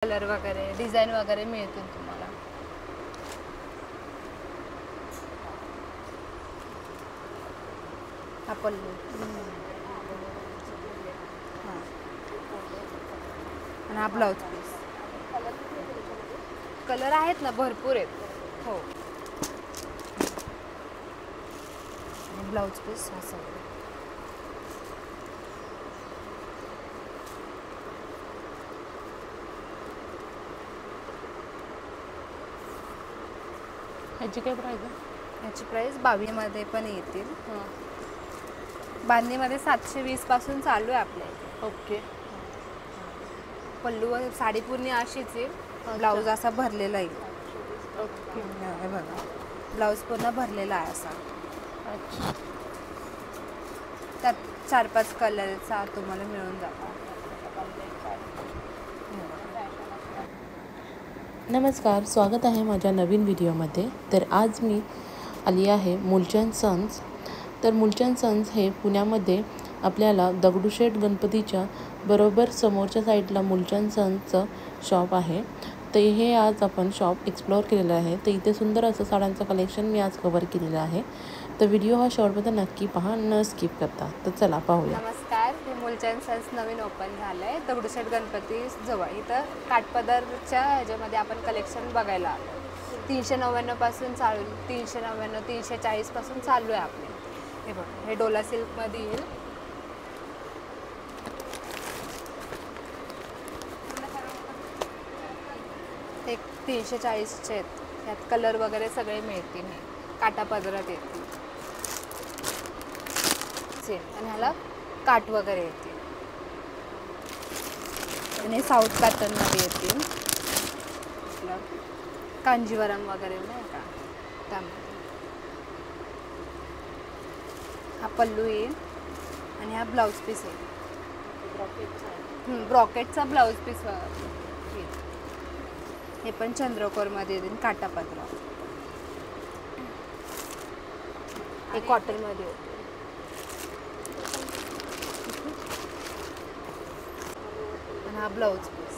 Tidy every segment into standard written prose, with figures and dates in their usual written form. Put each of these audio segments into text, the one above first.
Colour वगैरे design वगैरे मिळतील तुम्हाला. हा पल्लू हां आणि हा ब्लाऊज पीस. कलर आहेत ना, भरपूर आहेत. हो. ब्लाऊज पीस असं. ह्याची काय प्राइस आहे? ह्याची प्राइस 22 मध्ये पण येतील. बांधणीमध्ये 720 पासून चालू आहे आपल्या इथे. ओके. पल्लू साडी पूर्ण अशीच येईल. ब्लाऊज असा भरलेला येईल. ओके. हे बघा, ब्लाऊज पूर्ण भरलेला आहे असा. अच्छा. त्यात 4-5 कलरचा तुम्हाला मिळून जातो. नमस्कार, स्वागत आहे माझ्या नवीन व्हिडिओमध्ये. तर आज मी आली आहे मूलचंद सन्स. तर मूलचंद सन्स हे पुण्यामध्ये आपल्याला दगडूशेठ गणपतीच्या बरोबर समोरच्या साईडला मूलचंद सन्सचं शॉप आहे. तर हे आज आपण शॉप एक्सप्लोअर केलेलं आहे. तर इथे सुंदर असं साड्यांचं कलेक्शन मी आज कव्हर केलेलं आहे. तर व्हिडिओ हा शॉर्टमध्ये नक्की पहा, न स्किप करता. तर चला पाहूया. नमस्कार, हे मूलचंद सन्स नवीन ओपन झालं आहे दगडूशेठ गणपती जवळ. इथं काठपदरच्या ह्याच्यामध्ये आपण कलेक्शन बघायला आलो. 399 पासून चालू, 399 340 पासून चालू आहे आपले. हे बघा, हे डोला सिल्कमध्ये येईल. ते 340चे आहेत. त्यात कलर वगैरे सगळे मिळतील. हे काटा पदरात येतील आणि ह्याला काट वगैरे येतील. आणि साऊथ पॅटर्नमध्ये येतील. कांजीवरम वगैरे नाही का त्यामध्ये. हा पल्लू येईल आणि हा ब्लाऊज पीस येईल. ब्रॉकेटचा ब्लाऊज पीस येईल. हे पण चंद्रकोरमध्ये येतील काटापदरा. हे कॉटनमध्ये येते. आणि हा ब्लाऊज पीस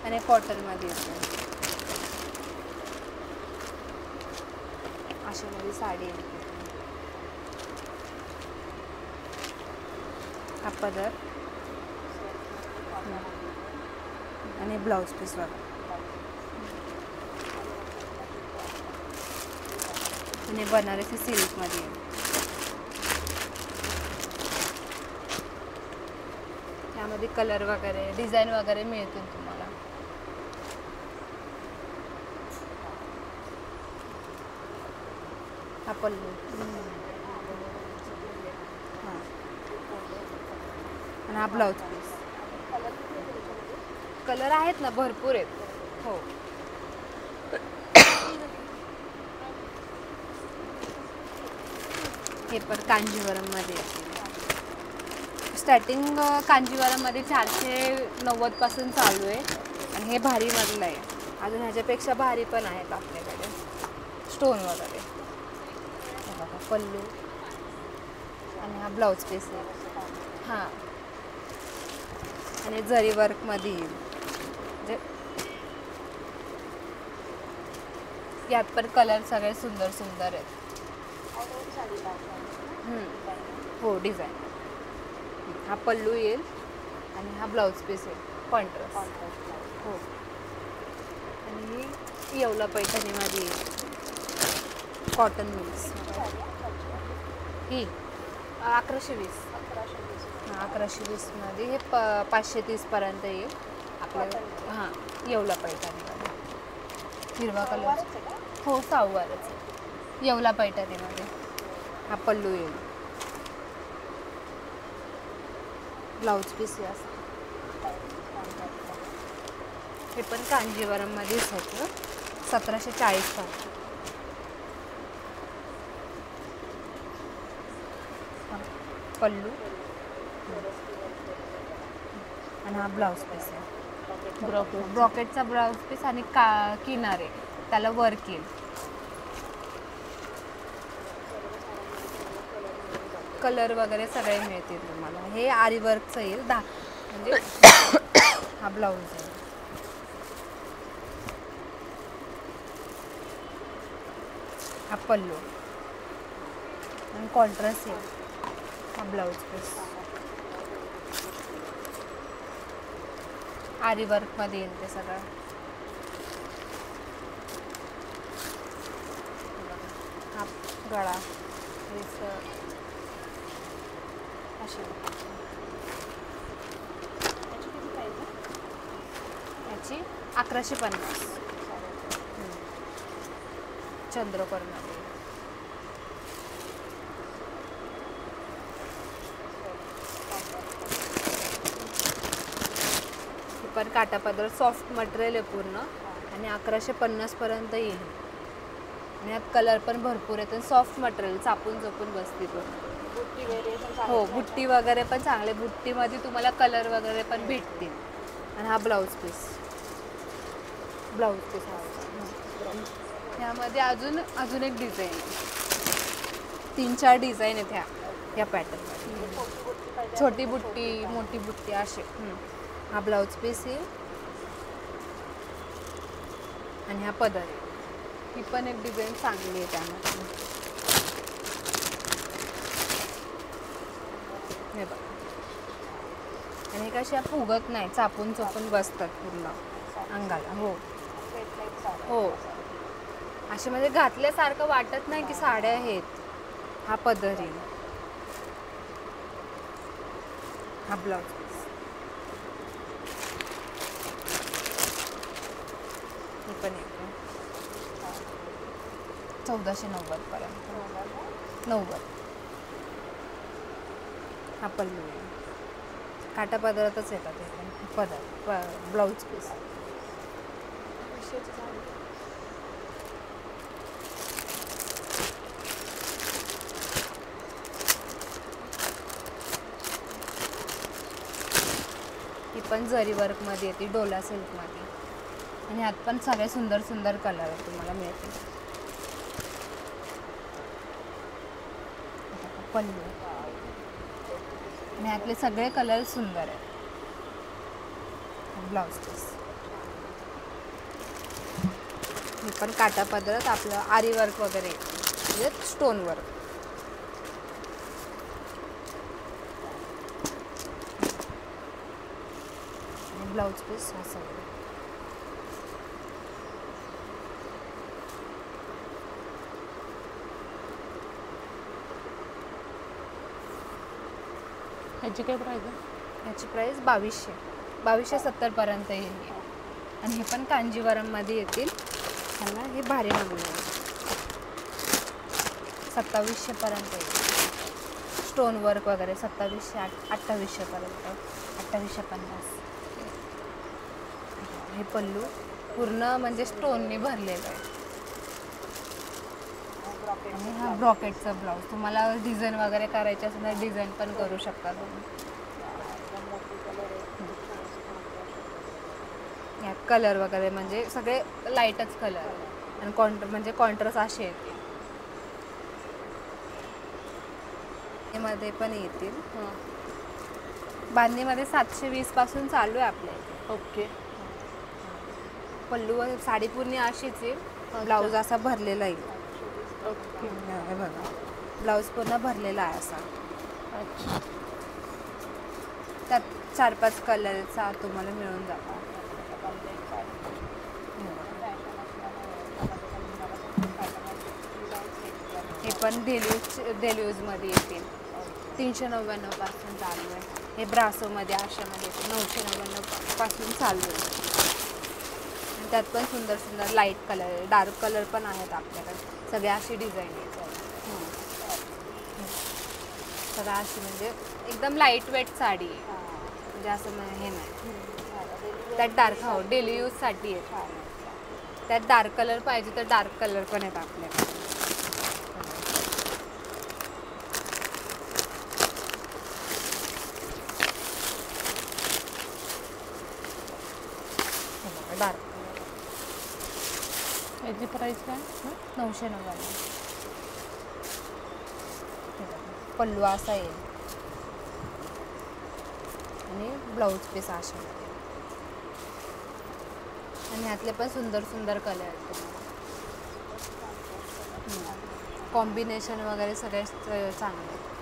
आणि कॉटनमध्ये येते. अशामध्ये साडी येते. हा पदर आणि ब्लाऊज पीस वगैरे. आणि बनारसी सिल्कमध्ये येईल. त्यामध्ये कलर वगैरे डिझाईन वगैरे मिळतील तुम्हाला. हा पल्लू हां आणि हा ब्लाऊज पीस. कलर आहेत ना, भरपूर आहेत. हो. हे पण कांजीवरममध्ये येते. स्टार्टिंग कांजीवरममध्ये 490 पासून चालू आहे. आणि हे भारीमधलं आहे. अजून ह्याच्यापेक्षा भारी पण आहेत आपल्याकडे स्टोन वगैरे. बघा, पल्लू आणि हा ब्लाऊज पीस आहे. हां आणि जरी वर्कमध्ये येईल. म्हणजे यात पण कलर सगळे सुंदर सुंदर आहेत. हो, डिझाईन. हा पल्लू येईल आणि हा ब्लाऊज पीस येईल कॉन्ट्रास्ट. हो. आणि ही येवला पैठणीमध्ये येईल कॉटन मिक्स. ही 1120. हां, 1120मध्ये हे 530 पर्यंत येईल आपल्याला. हां, येवला पैठणीमध्ये हिरवा कलर. हो, सहावारच आहे येवला पैठणीमध्ये. हा पल्लू येईल. ब्लाऊज पीस असं. हे पण कांजीवरममध्येच होतं 1740 पासून. पल्लू आणि हा ब्लाऊज पीस आहे. ब्रॉकेटचा ब्लाऊज पीस आणि किनारे त्याला वर्क येईल. कलर वगैरे सगळे मिळतील तुम्हाला. हे आरी वर्कचं येईल. म्हणजे हा ब्लाऊज आहे. हा पल्लू आणि कॉन्ट्रास्ट आहे. हा ब्लाऊज पीस आरी वर्कमध्ये येईल ते सगळं. हा गळा अशी याची 1150 चंद्रकोरमध्ये. ही पण काटापदर सॉफ्ट मटेरियल आहे पूर्ण आणि 1150 पर्यंत येईल. आणि यात कलर पण भरपूर आहेत आणि सॉफ्ट मटेरियल चापून चोपून बसते पूर्ण. हो बुट्टी वगैरे पण चांगले. बुट्टीमध्ये तुम्हाला कलर वगैरे पण भेटतील. आणि हा ब्लाऊज पीस ह्यामध्ये अजून एक डिझाईन आहे. 3-4 डिझाईन आहेत ह्या पॅटर्नमध्ये. छोटी बुट्टी मोठी बुट्टी असे. हा ब्लाऊज पीस आहे आणि हा पदर आहे. ही पण एक डिझाईन चांगली आहे त्यामध्ये. हे बघा आणि हे कशा फुगत नाही, चापून चोपून बसतात पूर्ण अंगाला. हो हो असे म्हणजे घातल्यासारखं वाटत नाही की साड्या आहेत. हा पदरी, हा ब्लाऊज पीस. हे पण येते 1490 पर्यंत. 90. हा पल्लू आहे. काटा पदरातच येतात हे पदर ब्लाऊज पीस. ही पण जरी वर्कमध्ये येते, डोला सिल्कमध्ये. आणि ह्यात पण सगळे सुंदर सुंदर कलर तुम्हाला मिळतील. पल्लू आणि ह्यातले सगळे कलर सुंदर आहेत. ब्लाऊज पीस हे पण काटा पदरात आपलं आरी वर्क वगैरे म्हणजे स्टोन वर्क. ब्लाऊज पीस असं. ह्याची काय प्राईस आहे? याची प्राईस 2270 पर्यंत येईल. आणि हे पण कांजीवरममध्ये येतील. ह्याला हे भारी मागणी आहे. 2700 पर्यंत येईल. स्टोन वर्क वगैरे 2700 2800 पर्यंत. 2850. हे पल्लू पूर्ण म्हणजे स्टोनने भरलेलं आहे. आणि हा ब्रॉकेटचा ब्लाऊज. तुम्हाला डिझाईन वगैरे करायची असेल तर डिझाईन पण करू शकता तुम्ही. यात कलर वगैरे म्हणजे सगळे लाईटच कलर आणि कॉन्ट्रास्ट असे येतील. मध्ये पण येतील. बांधणीमध्ये 720 पासून चालू आहे आपल्या इथे. ओके. पल्लू साडी पूर्ण अशीच येईल. ब्लाऊज असा भरलेला येईल. ओके. हे बघा ब्लाऊज पूर्ण भरलेला आहे असा. अच्छा. त्यात 4-5 कलरचा तुम्हाला मिळून जातो. हे पण डेली यूजमध्ये येतील. 399 पासून चालू आहे. हे ब्रासोमध्ये आशामध्ये येते 999 पासून चालू आहे. आणि त्यात पण सुंदर सुंदर लाईट कलर डार्क कलर पण आहेत आपल्याकडे. सगळ्या अशी डिझाईन आहे. सगळं अशी म्हणजे एकदम लाईट वेट साडी आहे. म्हणजे असं हे नाही. त्यात डार्क डेली यूजसाठी आहे. त्यात डार्क कलर पाहिजे तर डार्क कलर पण आहेत आपल्याकडे. डार्क याची प्राईस काय? 999. पल्लू असा येईल आणि ब्लाऊज पीस अशामध्ये. आणि ह्यातले पण सुंदर सुंदर कलर आहेत. कॉम्बिनेशन वगैरे सगळे चांगले आहेत.